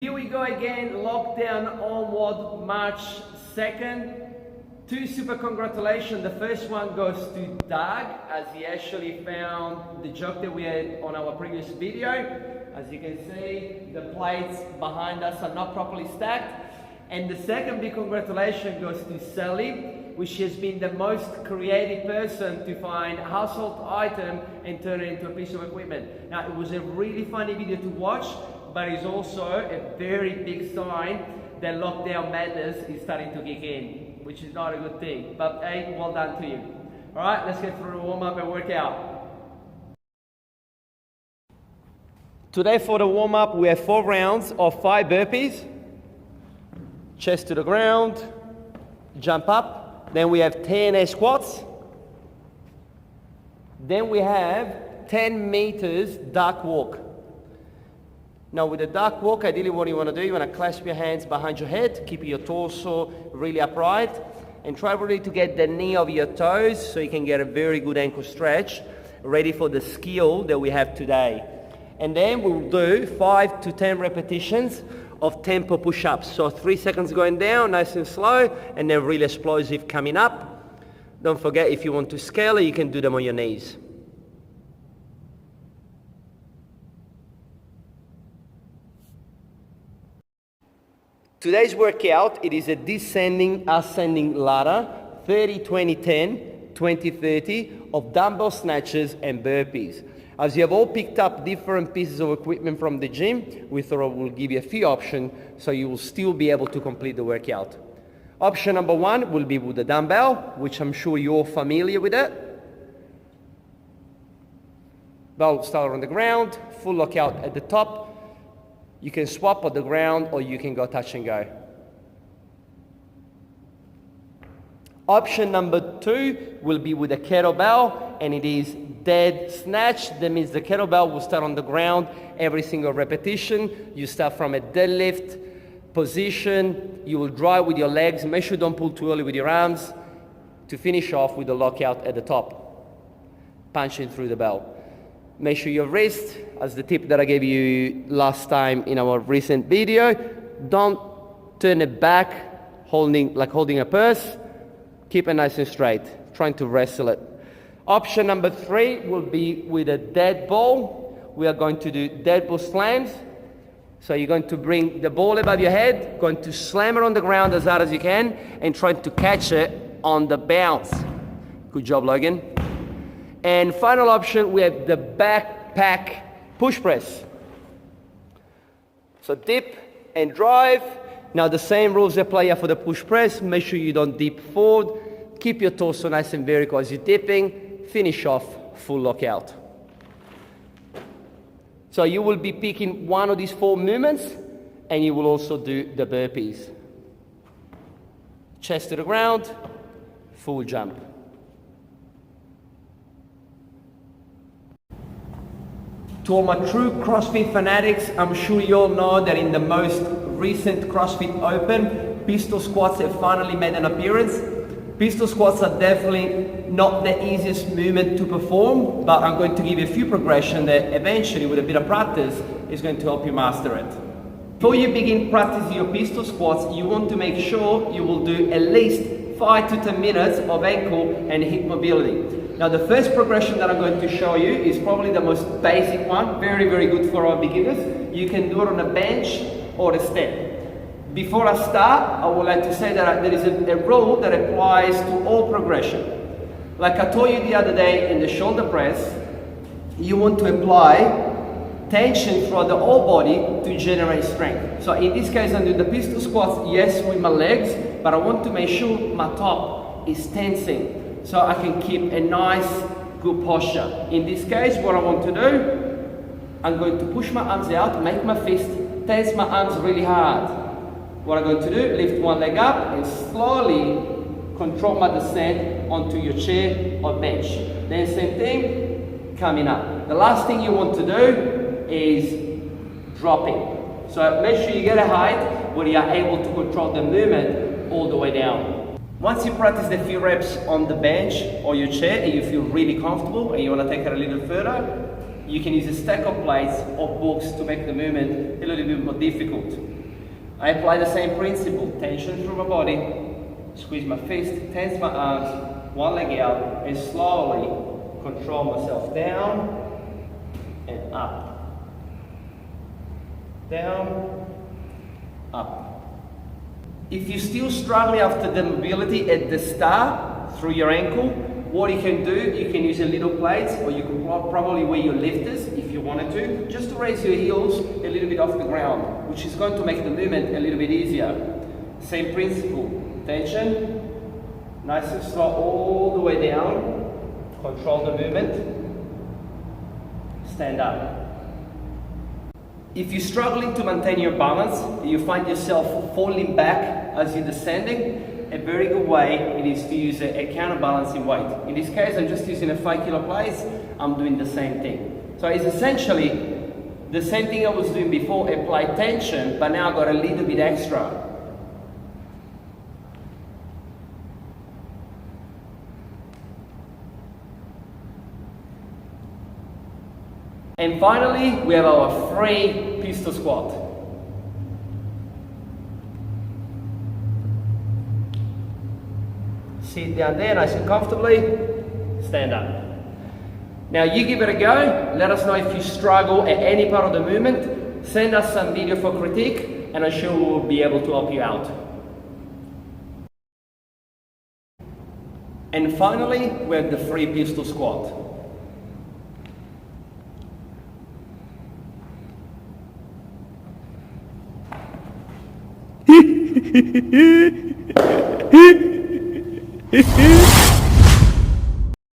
Here we go again, lockdown onward, March 2nd. Two super congratulations. The first one goes to Doug, as he actually found the joke that we had on our previous video. As you can see, the plates behind us are not properly stacked. And the second big congratulations goes to Sally, which has been the most creative person to find a household item and turn it into a piece of equipment. Now, it was a really funny video to watch, but it's also a very big sign that lockdown madness is starting to kick in, which is not a good thing. But hey, well done to you. All right, let's get through the warm-up and workout. Today for the warm-up, we have 4 rounds of 5 burpees. Chest to the ground, jump up. Then we have 10 air squats. Then we have 10 meters duck walk. Now with the duck walk, ideally what you want to do, you want to clasp your hands behind your head, keep your torso really upright, and try really to get the knee of your toes so you can get a very good ankle stretch, ready for the skill that we have today. And then we'll do 5 to 10 repetitions of tempo push-ups. So 3 seconds going down, nice and slow, and then really explosive coming up. Don't forget, if you want to scale it, you can do them on your knees. Today's workout, it is a descending, ascending ladder, 30, 20, 10, 20, 30 of dumbbell snatches and burpees. As you have all picked up different pieces of equipment from the gym, we thought we'll give you a few options so you will still be able to complete the workout. Option number 1 will be with the dumbbell, which I'm sure you're familiar with it. Bell start on the ground, full lockout at the top. You can swap on the ground or you can go touch and go. Option number 2 will be with a kettlebell, and it is dead snatch. That means the kettlebell will start on the ground every single repetition. You start from a deadlift position. You will drive with your legs. Make sure you don't pull too early with your arms to finish off with the lockout at the top, punching through the bell. Make sure your wrist, as the tip that I gave you last time in our recent video, don't turn it back, holding a purse. Keep it nice and straight, trying to wrestle it. Option number 3 will be with a dead ball. We are going to do dead ball slams. So you're going to bring the ball above your head, going to slam it on the ground as hard as you can, and try to catch it on the bounce. Good job, Logan. And final option, we have the backpack push press. So dip and drive. Now the same rules apply here for the push press. Make sure you don't dip forward. Keep your torso nice and vertical as you're dipping. Finish off full lockout. So you will be picking one of these 4 movements, and you will also do the burpees. Chest to the ground, full jump. To all my true CrossFit fanatics, I'm sure you all know that in the most recent CrossFit Open, pistol squats have finally made an appearance. Pistol squats are definitely not the easiest movement to perform, but I'm going to give you a few progressions that eventually, with a bit of practice, is going to help you master it. Before you begin practicing your pistol squats, you want to make sure you will do at least 5 to 10 minutes of ankle and hip mobility. Now the first progression that I'm going to show you is probably the most basic one, very, very good for our beginners. You can do it on a bench or a step. Before I start, I would like to say that there is a rule that applies to all progression. Like I told you the other day in the shoulder press, you want to apply tension throughout the whole body to generate strength. So in this case, I'm doing the pistol squats, yes, with my legs, but I want to make sure my top is tensing, so I can keep a nice, good posture. In this case, what I want to do, I'm going to push my arms out, make my fist, tense my arms really hard. What I'm going to do, lift one leg up and slowly control my descent onto your chair or bench. Then same thing, coming up. The last thing you want to do is dropping. So make sure you get a height where you are able to control the movement all the way down. Once you practice a few reps on the bench or your chair and you feel really comfortable and you want to take it a little further, you can use a stack of plates or books to make the movement a little bit more difficult. I apply the same principle, tension through my body, squeeze my fist, tense my arms, one leg out, and slowly control myself down and up. Down, up. If you're still struggling after the mobility at the start through your ankle, what you can do, you can use a little plates, or you can probably wear your lifters if you wanted to, just to raise your heels a little bit off the ground, which is going to make the movement a little bit easier. Same principle, tension, nice and slow all the way down, control the movement, stand up. If you're struggling to maintain your balance, you find yourself falling back as you're descending, a very good way it is to use a counterbalancing weight. In this case, I'm just using a 5 kilo plates. I'm doing the same thing. So it's essentially the same thing I was doing before, apply tension, but now I got a little bit extra. And finally, we have our free pistol squat. Sit down there nice and comfortably, stand up. Now you give it a go, let us know if you struggle at any part of the movement, send us some video for critique, and I'm sure we'll be able to help you out. And finally, we have the free pistol squat. Hehehe